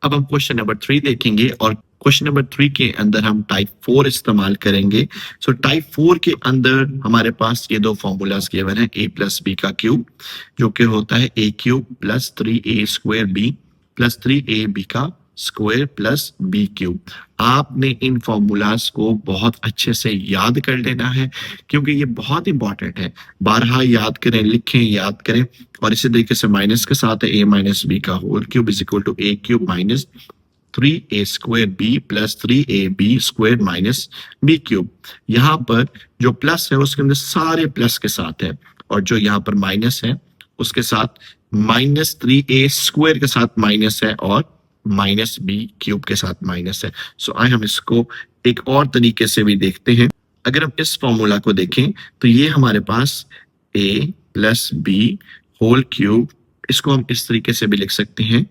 अब हम question number 3 देखेंगे और क्वेश्चन नंबर 3 के अंदर हम टाइप 4 इस्तेमाल करेंगे। सो टाइप 4 के अंदर हमारे पास ये दो फॉर्मूलाज गिवन है, a प्लस बी का क्यूब जो कि होता है a cube plus 3a square b plus 3a b का स्क्वायर प्लस बी क्यूब। आपने इन फॉर्मूलाज को बहुत अच्छे से याद कर लेना है क्योंकि ये बहुत इंपॉर्टेंट है। बारहा याद करें, लिखें, याद करें। और इसी तरीके से माइनस के साथ है a माइनस बी का whole cube is equal to a cube minus 3a square B plus 3ab square minus B cube. यहाँ पर जो प्लस है उसके अंदर सारे प्लस के साथ है और जो यहाँ पर माइनस है उसके साथ माइनस 3a स्क्वायर के साथ माइनस है और माइनस बी क्यूब के साथ माइनस है। सो आइए हम इसको एक और तरीके से भी देखते हैं। अगर हम इस फॉर्मूला को देखें तो ये हमारे पास a plus B whole cube, इसको हम इस तरीके से भी लिख सकते हैं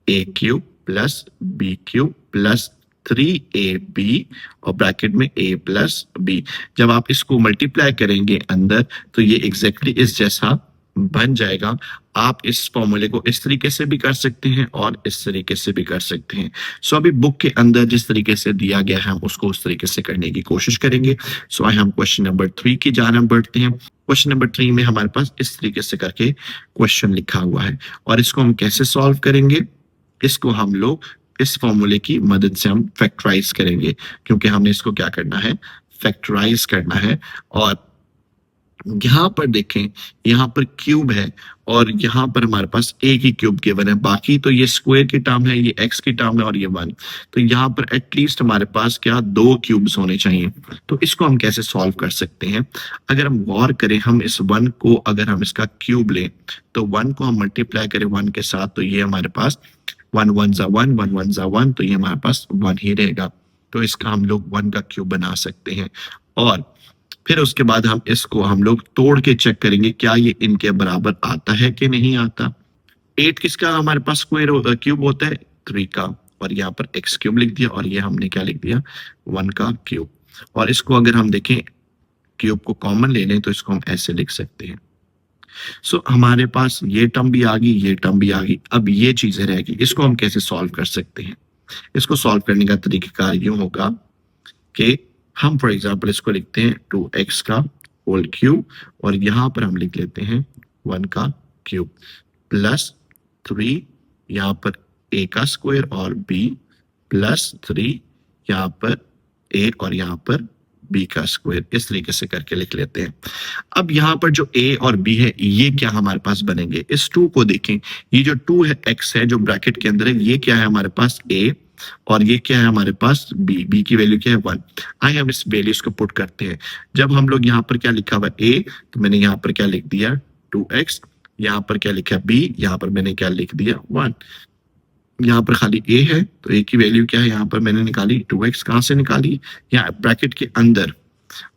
a cube plus B cube plus 3ab और ब्रैकेट में a प्लस b। जब आप इसको मल्टीप्लाई करेंगे अंदर तो ये एग्जैक्टली इस जैसा बन जाएगा। आप इस फॉर्मूले को इस तरीके से भी कर सकते हैं और इस तरीके से भी कर सकते हैं। सो अभी बुक के अंदर जिस तरीके से दिया गया है हम उसको उस तरीके से करने की कोशिश करेंगे। सो आइए हम क्वेश्चन नंबर 3 की जानब बढ़ते हैं। क्वेश्चन नंबर 3 में हमारे पास इस तरीके से करके क्वेश्चन लिखा हुआ है और इसको हम कैसे सॉल्व करेंगे, इसको हम लोग इस फॉर्मूले की मदद से हम फैक्टराइज करेंगे क्योंकि हमने इसको क्या करना है, फैक्टराइज करना है। और यहाँ पर देखें, यहाँ पर क्यूब है और यहाँ पर हमारे पास एक ही क्यूब गिवन है, बाकी तो ये स्क्वायर की टर्म है, ये एक्स की टर्म है और ये 1। तो यहाँ पर एटलीस्ट हमारे पास क्या 2 क्यूब्स होने चाहिए। तो इसको हम कैसे सॉल्व कर सकते हैं, अगर हम गौर करें, हम इस 1 को अगर हम इसका क्यूब लें तो 1 को हम मल्टीप्लाई करें 1 के साथ तो ये हमारे पास 1 1 जा 1 1 1 जा 1 तो ये हमारे पास 1 ही रहेगा। तो इसका हम लोग 1 का क्यूब बना सकते हैं और फिर उसके बाद हम लोग तोड़ के चेक करेंगे क्या ये इनके बराबर आता है कि नहीं आता। 8 किसका हमारे पास स्क्वायर क्यूब होता है, 3 का, और यहाँ पर x क्यूब लिख दिया और ये हमने क्या लिख दिया, 1 का क्यूब। और इसको अगर हम देखें क्यूब को कॉमन ले लें तो इसको हम ऐसे लिख सकते हैं। सो हमारे पास ये टर्म भी आ गई, ये टर्म भी आ गई। अब ये चीजें रहेगी, इसको हम कैसे सॉल्व कर सकते हैं। इसको सॉल्व करने का तरीकाकार यूं होगा कि हम फॉर एग्जांपल इसको लिखते हैं 2x का होल क्यूब और यहाँ पर हम लिख लेते हैं 1 का क्यूब प्लस 3 यहाँ पर a का स्क्वायर और b प्लस 3 यहाँ पर a और यहाँ पर b का स्क्वायर, इस तरीके से करके लिख लेते हैं। अब यहाँ पर जो a और b है ये क्या हमारे पास बनेंगे, इस 2 को देखें, ये जो 2 है x है जो ब्रैकेट के अंदर है, ये क्या है हमारे पास a और ये क्या है हमारे पास b की वैल्यू क्या है 1। आइए हम इस वैल्यूज को पुट करते हैं। जब हम लोग यहाँ पर क्या लिखा हुआ a तो मैंने यहाँ पर क्या लिख दिया 2x, यहाँ पर क्या लिखा b, यहाँ पर मैंने क्या लिख दिया 1। यहाँ पर खाली a है तो a की वैल्यू क्या है, यहाँ पर मैंने निकाली 2x, कहाँ से निकाली, यहाँ ब्रैकेट के अंदर,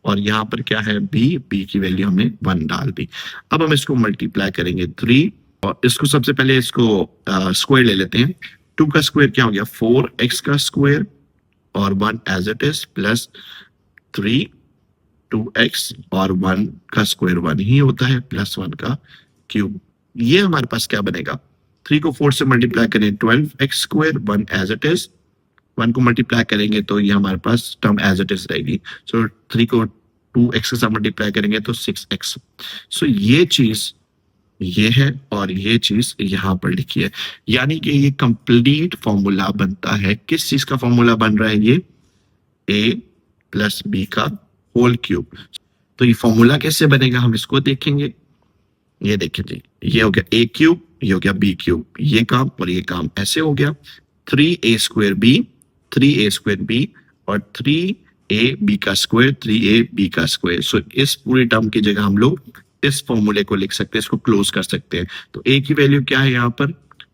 और यहाँ पर क्या है b की वैल्यू हमने 1 डाल दी। अब हम इसको मल्टीप्लाई करेंगे 3 और इसको सबसे पहले इसको स्क्वायर ले लेते हैं। 2 का स्क्वायर क्या हो गया 4x का स्क्वायर और 1 as it is plus 3 2x और 1 का स्क्वायर 1 ही होता है प्लस 1 का क्यूब। ये हमारे पास क्या बनेगा, 3 को 4 से मल्टीप्लाई करें 12x square 1 as it is, 1 को मल्टीप्लाई करेंगे तो ये हमारे पास टर्म एज इट इज रहेगी। सो 3 को 2x के साथ मल्टीप्लाई करेंगे तो 6x। सो ये चीज ये है और ये चीज यहाँ पर लिखी है, यानी कि ये कंप्लीट फॉर्मूला बनता है। किस चीज का फॉर्मूला बन रहा है, ये a प्लस बी का होल क्यूब। तो ये फॉर्मूला कैसे बनेगा हम इसको देखेंगे। ये देखिए जी, ये हो गया a क्यूब, ये हो गया b क्यूब, ये काम और ये काम ऐसे हो गया 3a square b 3a square b और 3a b का स्क्वायर 3a b का स्क्वायर। सो इस पूरी टर्म की जगह हम लोग इस फॉर्मूले को लिख सकते हैं, इसको क्लोज कर सकते हैं। तो a की वैल्यू क्या है यहाँ पर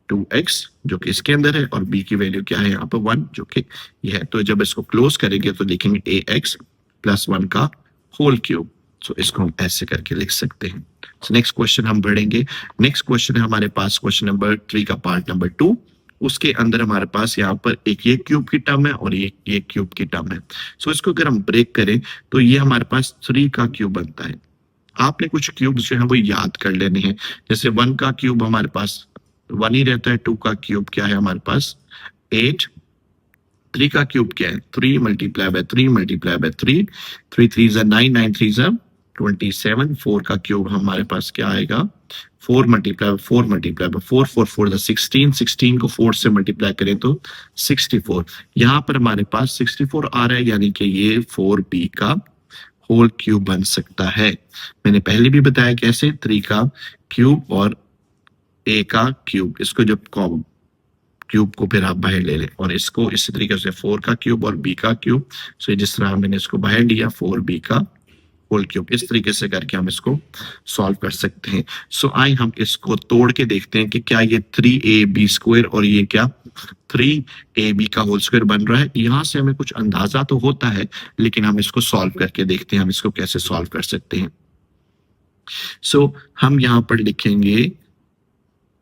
2x जो कि इसके अंदर है और b की वैल्यू क्या है यहाँ पर 1 जो कि ये है। तो जब इसको क्लोज करेंगे तो लिखेंगे ax प्लस 1 का होल क्यूब। सो इसको हम ऐसे करके लिख सकते हैं। नेक्स्ट क्वेश्चन हम बढ़ेंगे। नेक्स्ट क्वेश्चन है हमारे पास क्वेश्चन नंबर 3 का पार्ट नंबर 2। उसके अंदर हमारे पास यहाँ पर एक ये क्यूब की टर्म है और ये क्यूब की टर्म है। सो इसको अगर हम ब्रेक करें तो ये हमारे पास 3 का क्यूब बनता है। आपने कुछ क्यूब्स जो है वो याद कर लेने हैं, जैसे 1 का क्यूब हमारे पास 1 ही रहता है। 2 का क्यूब क्या है हमारे पास 8, 3 का क्यूब क्या है 3 मल्टीप्लाई बाय 3 मल्टीप्लाई बाय 3, 3 3 जा 9, 9 3 जा 27, 4 का क्यूब हमारे पास क्या आएगा 4 मल्टीप्लाई बाय 4 मल्टीप्लाई बाय 4, 4 4 जा 16, 16 को 4 से मल्टीप्लाई करें तो 64। यहाँ पर हमारे पास 64 आ रहा है, यानी कि ये 4b का होल क्यूब बन सकता है। मैंने पहले भी बताया कैसे, 3 का क्यूब और a का क्यूब, इसको जब क्यूब को फिर आप बाहर ले लें और इसको इसी तरीके से 4 का क्यूब और b का क्यूब, सो जिस तरह मैंने इसको बाहर लिया 4b का होल क्यूब, इस तरीके से करके हम इसको सॉल्व कर सकते हैं। सो आइए हम इसको तोड़ के देखते हैं कि क्या ये 3ab स्क्वायर और ये क्या 3ab का होल स्क्वायर बन रहा है। यहाँ से हमें कुछ अंदाजा तो होता है, लेकिन हम इसको सॉल्व करके देखते हैं हम इसको कैसे सॉल्व कर सकते हैं। सो हम यहाँ पर लिखेंगे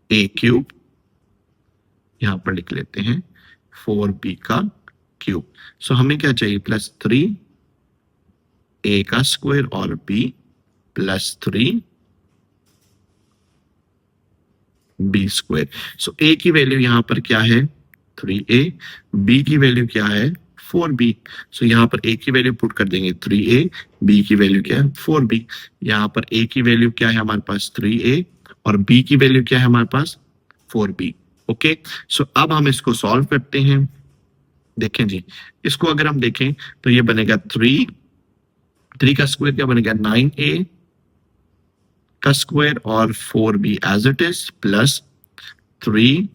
a क्यूब, यहाँ पर लिख लेते हैं 4b का क्यूब। सो हमें क्या चाहिए प्लस 3 a का स्क्वायर और b plus 3 b square. So a की वैल्यू यहाँ पर क्या है 3a, b की वैल्यू क्या है 4b। सो यहाँ पर a की वैल्यू पुट कर देंगे 3a, b की वैल्यू क्या है 4b। यहाँ पर a की वैल्यू क्या है हमारे पास 3a और b की वैल्यू क्या है हमारे पास 4b। ओके, सो अब हम इसको सॉल्व करते हैं। देखें जी, इसको अगर हम देखें तो ये बनेगा 3 का स्क्वायर क्या बनेगा 9a का स्क्वायर और 4b as it is plus 3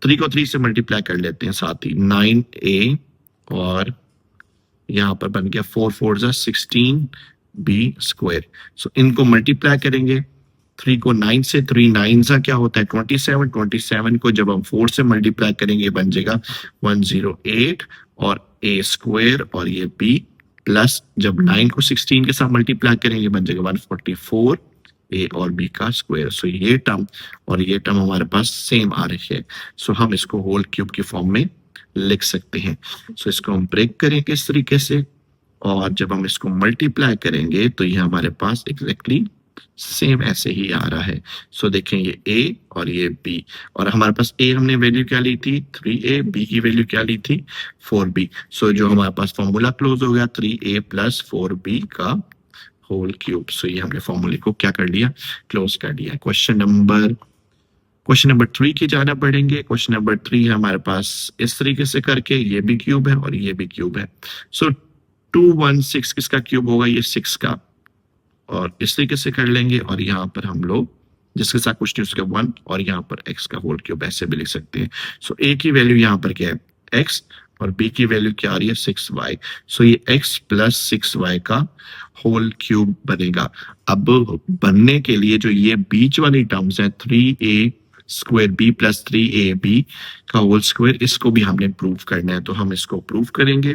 को 3 से मल्टीप्लाई कर लेते हैं साथ ही 9a और यहाँ पर बन गया 4 4 जा 16b स्क्वायर। सो इनको मल्टीप्लाई करेंगे 3 को 9 से, 3 9 सा क्या होता है 27, 27 को जब हम 4 से मल्टीप्लाई करेंगे बन जाएगा 108 और a स्क्वायर और ये b प्लस जब 9 को 16 के साथ मल्टीप्लाई करेंगे बन जाएगा 144 a और b का स्क्वायर। सो ये टर्म और ये टर्म हमारे पास सेम आ रही है। सो हम इसको होल क्यूब की फॉर्म में लिख सकते हैं। सो इसको हम ब्रेक करेंगे इस तरीके से और जब हम इसको मल्टीप्लाई करेंगे तो ये हमारे पास एग्जैक्टली सेम ऐसे ही आ रहा है। सो देखें ये a और ये b और हमारे पास a हमने वैल्यू क्या ली थी 3a, b की वैल्यू क्या ली थी 4b। सो जो हमारे पास फॉर्मूला क्लोज हो गया 3a प्लस 4b का होल क्यूब। सो ये हमने फॉर्मूले को क्या कर लिया क्लोज कर लिया। क्वेश्चन नंबर 3 की जाना पड़ेंगे। क्वेश्चन नंबर 3 है हमारे पास इस तरीके से करके, ये भी क्यूब है और ये भी क्यूब है। सो 216 किसका क्यूब होगा ये 6 का, और इस तरीके से कर लेंगे और यहाँ पर हम लोग जिसके साथ कुछ नहीं उसका 1 और यहाँ पर x का होल क्यूब ऐसे भी लिख सकते हैं। सो a की वैल्यू यहाँ पर क्या है x और b की वैल्यू क्या आ रही है 6y। सो ये x प्लस 6y का होल क्यूब बनेगा। अब बनने के लिए जो ये बीच वाली टर्म्स है 3a square b plus 3ab का होल स्क्वायर, इसको भी हमने प्रूव करना है। तो हम इसको प्रूव करेंगे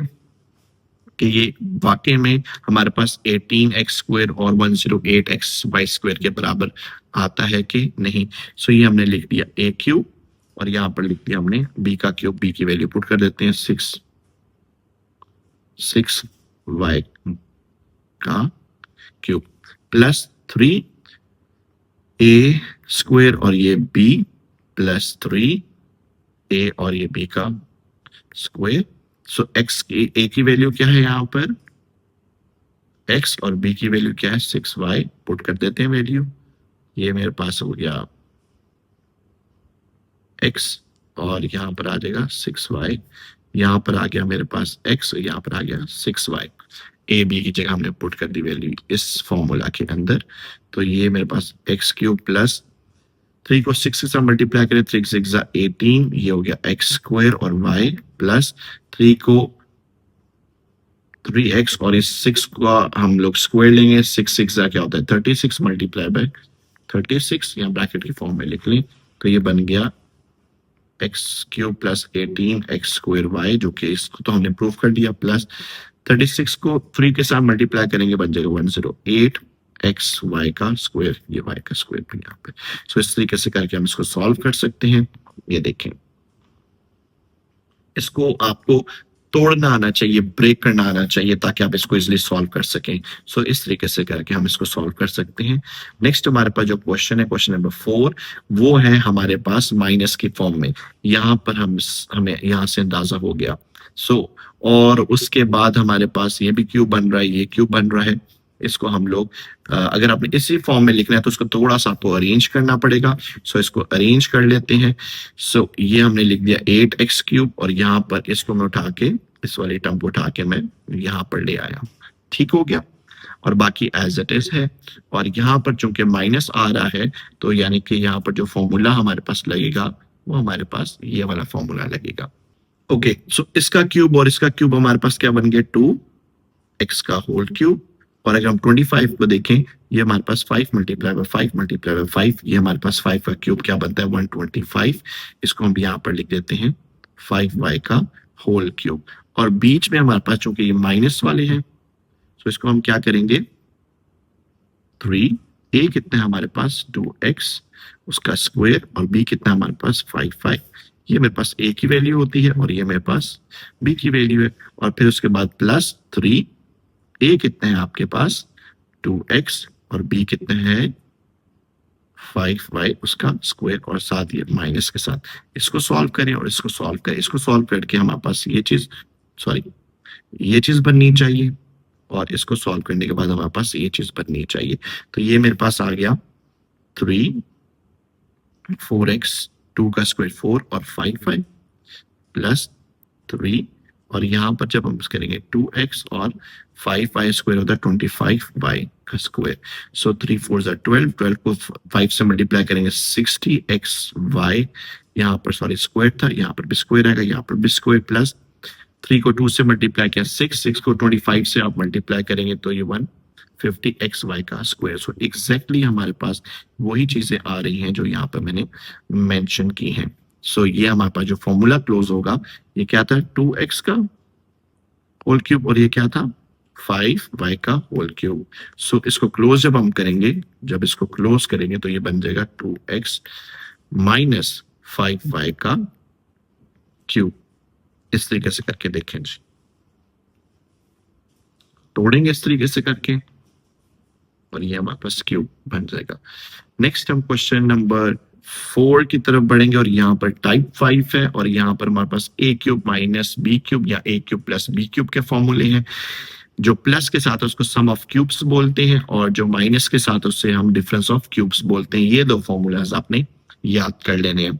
कि ये वाकई में हमारे पास 18x स्क्वायर और 108xy स्क्वायर के बराबर आता है कि नहीं। सो ये हमने लिख दिया a क्यूब और यहाँ पर लिख दिया हमने b का क्यूब, b की वैल्यू पुट कर देते हैं 6y का क्यूब प्लस 3a स्क्वायर और ये b प्लस 3a और ये b का स्क्वायर। सो x की a की वैल्यू क्या है यहाँ पर x और b की वैल्यू क्या है 6y, पुट कर देते हैं वैल्यू। ये मेरे पास हो गया x और यहाँ पर आ जाएगा 6y, यहाँ पर आ गया मेरे पास x, यहाँ पर आ गया 6y। a b की जगह हमने पुट कर दी वैल्यू इस फॉर्मूला के अंदर। तो ये मेरे पास x क्यूब प्लस 3 को 6 के साथ मल्टीप्लाई करें 3 6 18, ये हो गया x स्क्वायर और y प्लस 3 को 3x और इस 6 को हम लोग स्क्वायर लेंगे 6 6 क्या होता है 36 मल्टीप्लाई बाय 36, यहाँ ब्रैकेट की फॉर्म में लिख लें। तो ये बन गया x cube plus 18 x square y, जो कि इसको तो हमने प्रूव कर दिया, प्लस 36 को 3 के साथ मल्टीप्लाई करेंगे बन जाएगा 108 एक्स वाई का स्क्वायर, ये वाई का स्क्वायर भी यहाँ पे। सो इस तरीके से करके हम इसको सॉल्व कर सकते हैं। ये देखें, इसको आपको तोड़ना आना चाहिए, ब्रेक करना आना चाहिए, ताकि आप इसको इजिली सॉल्व कर सकें। सो इस तरीके से करके हम इसको सॉल्व कर सकते हैं। नेक्स्ट हमारे पास जो क्वेश्चन है, क्वेश्चन नंबर 4, वो है हमारे पास माइनस की फॉर्म में। यहाँ पर हमें यहाँ से अंदाजा हो गया। और उसके बाद हमारे पास ये भी क्यूब बन रहा है, ये क्यूब बन रहा है। इसको हम लोग अगर आपने इसी फॉर्म में लिखना है तो उसको थोड़ा सा आपको अरेंज करना पड़ेगा। इसको अरेंज कर लेते हैं। ये हमने लिख दिया 8x³ और यहाँ पर इसको मैं उठा के, इस वाली टर्म को उठा के मैं यहाँ पर ले आया। ठीक हो गया, और बाकी एज इट इज है। और यहाँ पर चूंकि माइनस आ रहा है, तो यानी कि यहाँ पर जो फॉर्मूला हमारे पास लगेगा वो हमारे पास ये वाला फॉर्मूला लगेगा। ओके, सो इसका क्यूब और इसका क्यूब हमारे पास क्या बन गया, 2x⁻³ और अगर हम 25 को देखें, ये हमारे पास 5 मल्टीप्लाई बाय 5 मल्टीप्लाई बाय 5, ये हमारे पास 5 का क्यूब क्या बनता है, 125। इसको हम यहाँ पर लिख देते हैं 5y⁻³ और बीच में हमारे पास चूंकि ये माइनस वाले हैं, तो इसको हम क्या करेंगे, 3, a कितना है हमारे पास 2x उसका स्क्वायर और b कितना हमारे पास 5। ये मेरे पास a की वैल्यू होती है और ये मेरे पास b की वैल्यू है। और फिर उसके बाद प्लस 3, a कितना है आपके पास 2x और b कितना है 5y उसका स्क्वायर और साथ ये माइनस के साथ। इसको सॉल्व करें और इसको सॉल्व करें। इसको सॉल्व करके हमारे पास ये चीज बननी चाहिए और इसको सॉल्व करने के बाद हमारे पास ये चीज बननी चाहिए। तो ये मेरे पास आ गया 3, 4x, 2 का स्क्वायर 4 और 5y प्लस 3 और यहाँ पर जब हम करेंगे 2x और 5y स्क्वायर होता है 25y का स्क्वायर। 3 4 12, 12 को 5 से मल्टीप्लाई करेंगे 60xy, यहाँ पर स्क्वायर था, यहाँ पर भी स्क्वायर आएगा, यहाँ पर भी स्क्वायर, प्लस 3 को 2 से मल्टीप्लाई किया 6 को 25 से आप मल्टीप्लाई करेंगे तो ये 150xy का स्क्वायर। एग्जैक्टली हमारे पास वही चीजें आ रही हैं जो यहाँ पर मैंने मेंशन की हैं। ये हमारे पास जो फॉर्मूला क्लोज होगा, ये क्या था 2x का होल क्यूब और ये क्या था 5y का होल क्यूब। इसको क्लोज जब हम करेंगे, जब इसको क्लोज करेंगे तो ये बन जाएगा 2x माइनस 5y का क्यूब। इस तरीके से करके देखें जी, तोड़ेंगे इस तरीके से करके और ये हमारे पास क्यूब बन जाएगा। नेक्स्ट हम क्वेश्चन नंबर 4 की तरफ बढ़ेंगे और यहाँ पर टाइप 5 है और यहाँ पर हमारे पास a³ माइनस b³ या a³ प्लस b³ के फॉर्मूले हैं। जो प्लस के साथ उसको सम ऑफ क्यूब्स बोलते हैं और जो माइनस के साथ उससे हम डिफरेंस ऑफ क्यूब्स बोलते हैं। ये दो फॉर्मूलाज आपने याद कर लेने हैं।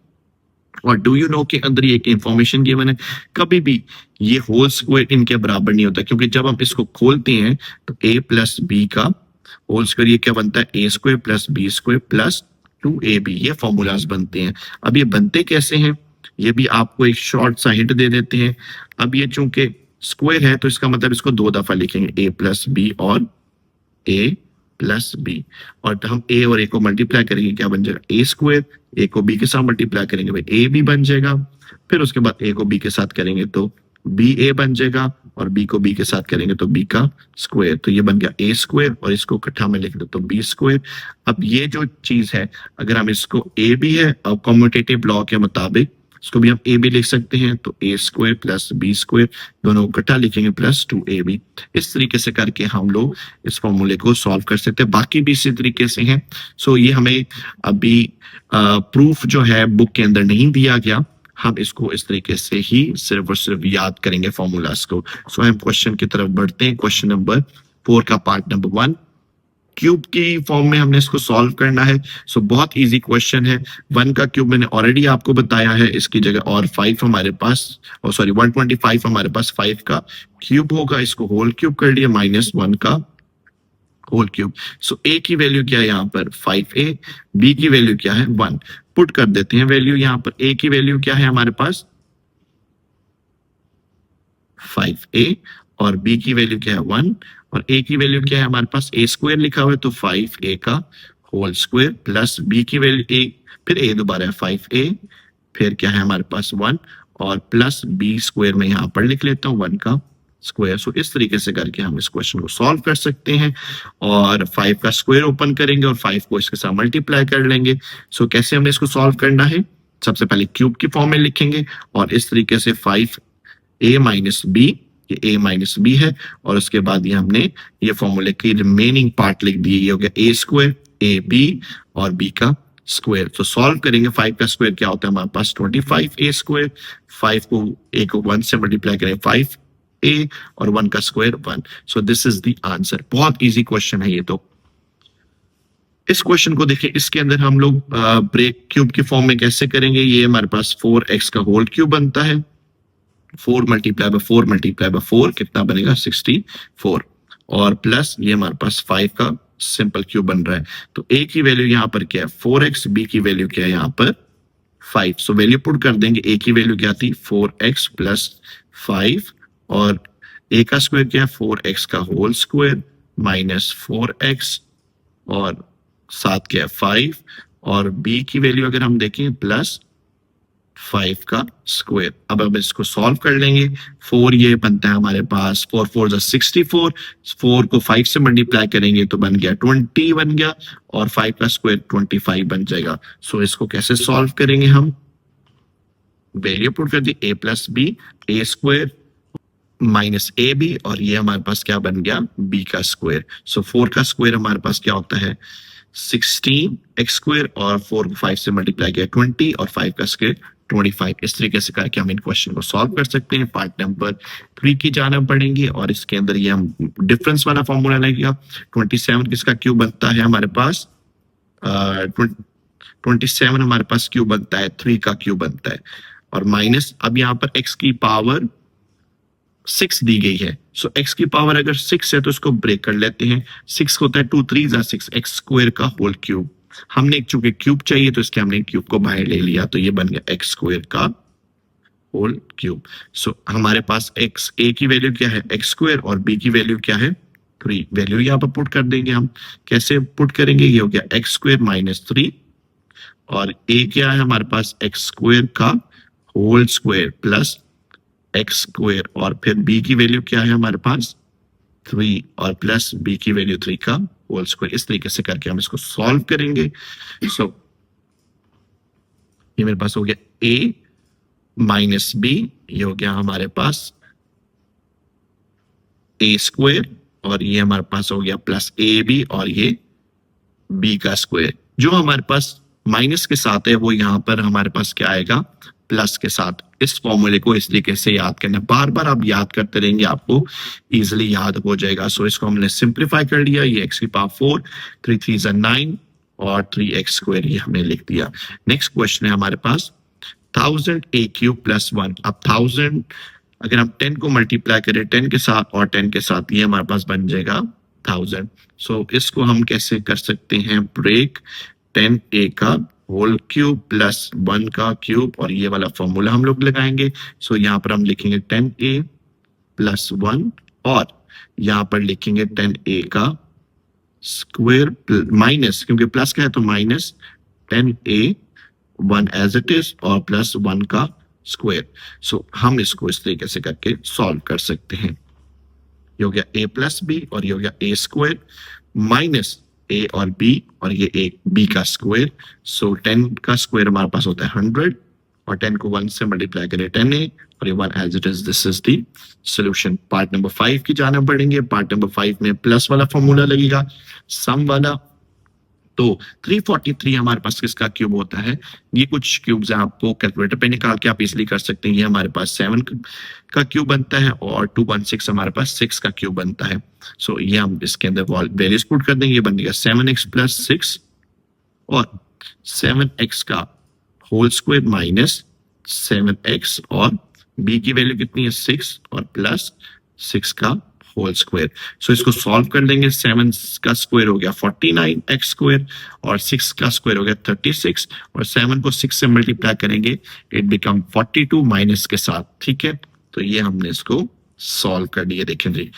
और डू यू नो के अंदर ये एक इंफॉर्मेशन गिवन है, कभी भी ये होल स्क्वायर इनके बराबर नहीं होता, क्योंकि जब हम इसको खोलते हैं तो a प्लस b का होल स्क्वायर ये क्या बनता है, a² plus b² plus 2ab, ये फॉर्मूलाज बनते हैं। अब ये बनते कैसे हैं, ये भी आपको एक शॉर्ट सा हिंट दे देते हैं। अब ये चूंकि स्क्वायर है तो इसका मतलब इसको 2 दफा लिखेंगे, a प्लस b और a प्लस b, और हम a और a को मल्टीप्लाई करेंगे क्या बन जाएगा a², a को b के साथ मल्टीप्लाई करेंगे भाई a b बन जाएगा, फिर उसके बाद a को b के साथ करेंगे तो ba बन जाएगा और b को b के साथ करेंगे तो b का स्क्वायर, तो ये बन गया a² और इसको इकट्ठा में लिख दो तो b²। अब ये जो चीज है अगर हम इसको a b है और कम्यूटेटिव लॉ के मुताबिक इसको भी हम a b लिख सकते हैं, तो a² प्लस b² दोनों इकट्ठा लिखेंगे प्लस 2ab। इस तरीके से करके हम लोग इस फॉर्मूले को सॉल्व कर सकते हैं। बाकी भी इसी तरीके से हैं। ये हमें अभी प्रूफ जो है बुक के अंदर नहीं दिया गया, हम इसको इस तरीके से ही सिर्फ और सिर्फ याद करेंगे फॉर्मूलाज को। हम क्वेश्चन की तरफ बढ़ते हैं। क्वेश्चन नंबर 4 का पार्ट नंबर 1, क्यूब की फॉर्म में हमने इसको सॉल्व करना है। बहुत इजी क्वेश्चन है। 1 का क्यूब मैंने ऑलरेडी आपको बताया है, इसकी जगह और 5 हमारे पास 125 हमारे पास 5 का क्यूब होगा, इसको होल क्यूब कर लिया -1 का होल क्यूब। a की वैल्यू क्या है यहाँ पर 5a, b की वैल्यू क्या है 1, पुट कर देते हैं वैल्यू। यहाँ पर a की वैल्यू क्या है हमारे पास 5a और b की वैल्यू क्या है 1 और a की वैल्यू क्या है हमारे पास a² लिखा हुआ है तो 5a का होल स्क्वायर प्लस b की वैल्यू a, फिर a दोबारा है 5a, फिर क्या है हमारे पास 1 और प्लस b² में यहाँ पर लिख लेता हूँ 1 का स्क्वायर। इस तरीके से करके हम इस क्वेश्चन को सॉल्व कर सकते हैं और 5 का स्क्वायर ओपन करेंगे और 5 को इसके साथ मल्टीप्लाई कर लेंगे। कैसे हमने इसको सॉल्व करना है, सबसे पहले क्यूब की फॉर्म में लिखेंगे और इस तरीके से 5 ए माइनस बी, ये ए माइनस बी है, और उसके बाद ये हमने ये फॉर्मूले की रिमेनिंग पार्ट लिख दी। ये हो गया ए स्क्वायर, ए बी और बी का स्क्वायर। तो सॉल्व करेंगे, 5 का स्क्वायर क्या होता है हमारे पास 25 ए स्क्वायर, 5 को ए को 1 से मल्टीप्लाई करें 5 ए, और 1 का square 1। So this is the answer. बहुत इजी क्वेश्चन है ये तो। इस क्वेश्चन को देखिए, इसके अंदर हम लोग ब्रेक क्यूब की फॉर्म में कैसे करेंगे। ये हमारे पास 4x का होल क्यूब बनता है, 4 मल्टीप्लाई बाय 4 मल्टीप्लाई बाय 4 कितना बनेगा 64, और प्लस ये हमारे पास 5 का सिंपल क्यूब बन रहा है। तो a की वैल्यू यहाँ पर क्या है 4x, b की वैल्यू क्या है यहाँ पर 5। सो वैल्यू पुट कर देंगे, a की वैल्यू क्या थी 4x प्लस 5, और a का स्क्वायर क्या है 4x का होल स्क्वायर माइनस 4x, और साथ क्या है 5, और b की वैल्यू अगर हम देखें प्लस 5 का स्क्वायर। अब हम इसको सॉल्व कर लेंगे। 4 ये बनता है हमारे पास 4 4 64, 4 को 5 से मल्टीप्लाई करेंगे तो बन गया 20 बन गया, और 5 का स्क्वायर 25 बन जाएगा। सो इसको कैसे सॉल्व करेंगे हम, वैल्यू पुट कर दी a plus B, A square minus A B, और ये हमारे पास क्या बन गया b का स्क्वायर। सो 4 का स्क्वायर हमारे पास क्या होता है 16 एक्स स्क्वायर, और 4 को 5 से मल्टीप्लाई किया 20, और 5 का स्क्वायर 25। इस तरीके से करके हम इन क्वेश्चन को सॉल्व कर सकते हैं। पार्ट नंबर 3 की जाना पड़ेंगे, और इसके अंदर ये हम डिफरेंस वाला फॉर्मूला लगेगा। 27 किसका क्यूब बनता है हमारे पास 27 हमारे पास क्यूब बनता है 3 का क्यूब बनता है, और माइनस अब यहाँ पर x की पावर 6 दी गई है। सो x की पावर अगर 6 है तो इसको ब्रेक कर लेते हैं। 6 होता है 2 3 6, एक्स स्क्वायर का होल क्यूब। हमने चूंकि क्यूब चाहिए तो इसके हमने क्यूब को बाहर ले लिया, तो ये बन गया एक्स स्क्वायर का होल क्यूब। सो हमारे पास एक्स ए की वैल्यू क्या है एक्स स्क्वायर, और बी की वैल्यू क्या है 3। वैल्यू यहाँ पर पुट कर देंगे हम। कैसे पुट करेंगे, ये हो गया एक्स स्क्वायर माइनस 3, और ए क्या है हमारे पास एक्स स्क्वायर का whole square plus X square, और फिर b की वैल्यू क्या है हमारे पास 3, और प्लस b की वैल्यू 3 का होल स्क्वायर। इस तरीके से करके हम इसको सॉल्व करेंगे। सो ये मेरे पास हो गया a माइनस b, ये हो गया हमारे पास a स्क्वायर, और ये हमारे पास हो गया प्लस ab, और ये b का स्क्वायर। जो हमारे पास माइनस के साथ है वो यहाँ पर हमारे पास क्या आएगा प्लस के साथ। इस फॉर्मूले को इस तरीके से याद करना, बार बार आप याद करते रहेंगे आपको इजीली याद हो जाएगा। सो इसको हमने सिंप्लीफाई कर लिया, ये x की पावर 4, 3 3 9, और 3x स्क्वायर ये हमने लिख दिया। नेक्स्ट क्वेश्चन है हमारे पास 1000 a क्यूब प्लस 1। अब 1000 अगर हम 10 को मल्टीप्लाई करें 10 के साथ और 10 के साथ, ये हमारे पास बन जाएगा 1000। सो इसको हम कैसे कर सकते हैं ब्रेक, 10a का होल क्यूब प्लस 1 का क्यूब, और ये वाला फॉर्मूला हम लोग लगाएंगे। सो यहाँ पर हम लिखेंगे 10a प्लस 1, और यहाँ पर लिखेंगे 10a का स्क्वायर माइनस, क्योंकि प्लस का है तो minus 10a 1 as it is, और प्लस 1 का स्क्वायर। सो हम इसको इस तरीके से करके सॉल्व कर सकते हैं। ये हो गया a प्लस बी, और ये हो गया a स्क्वायर माइनस a और b, और ये एक b का स्क्वायर। सो 10 का स्क्वायर हमारे पास होता है 100, और 10 को 1 से मल्टीप्लाई करें 10a, और ये 1 as it is. This is the solution. Part number 5 की जाना पड़ेंगे। पार्ट नंबर 5 में प्लस वाला फॉर्मूला लगेगा, सम वाला। तो 343 हमारे पास किसका क्यूब होता है, ये कुछ क्यूब्स हैं, आपको कैलकुलेटर पे निकाल के आप इजीली कर सकते हैं। ये हमारे पास 7 का क्यूब बनता है, और 216 हमारे पास 6 का क्यूब बनता है। सो ये हम इसके अंदर वैल्यूज पुट कर देंगे, ये बन गया 7x प्लस 6, और 7x का होल स्क्वायर माइनस 7x, और b की वैल्यू कितनी है 6, और प्लस 6 का होल स्क्वायर। सो इसको सॉल्व कर लेंगे। 7 का स्क्वायर हो गया 49 एक्स स्क्वायर, और 6 का स्क्वायर हो गया 36, और 7 को 6 से मल्टीप्लाई करेंगे इट बिकम 42 माइनस के साथ। ठीक है, तो ये हमने इसको सॉल्व कर लिया। देखें जी,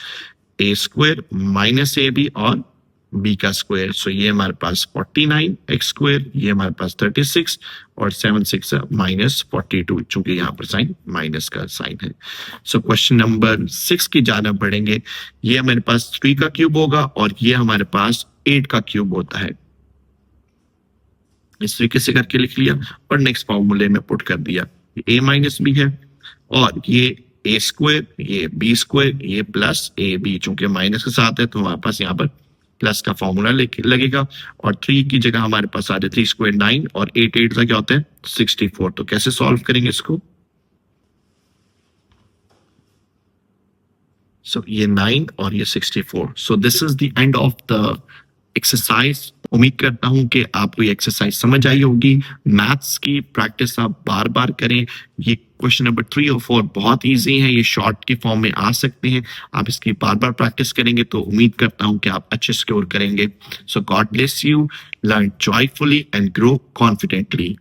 a square minus A B और b का स्क्वायर। सो ये हमारे पास 49 एक्स स्क्वायर, ये हमारे पास 36, और 7 6 माइनस 42, चूंकि यहाँ पर साइन माइनस का साइन है। सो क्वेश्चन नंबर 6 की जाना पड़ेंगे। ये हमारे पास 3 का क्यूब होगा, और ये हमारे पास 8 का क्यूब होता है। इस तरीके से करके लिख लिया, और नेक्स्ट फॉर्मूले में पुट कर दिया। a माइनस बी है, और ये ए स्क्वायर, ये बी स्क्वायर, ये प्लस ए बी, चूंकि माइनस के साथ है तो हमारे पास यहाँ पर प्लस का फॉर्मूला लगेगा। और 3 की जगह हमारे पास आ जाए 3 स्क्वायर 9 और 8 8 का क्या होता है 64। तो कैसे सॉल्व करेंगे इसको? सो ये 9 और ये 64। So this is the end of the exercise. उम्मीद करता हूं कि आपको ये एक्सरसाइज समझ आई होगी। मैथ्स की प्रैक्टिस आप बार बार करें। ये क्वेश्चन नंबर 3 और 4 बहुत इजी है, ये शॉर्ट के फॉर्म में आ सकते हैं। आप इसकी बार बार प्रैक्टिस करेंगे तो उम्मीद करता हूं कि आप अच्छे स्कोर करेंगे। So God bless you, learn joyfully and grow confidently.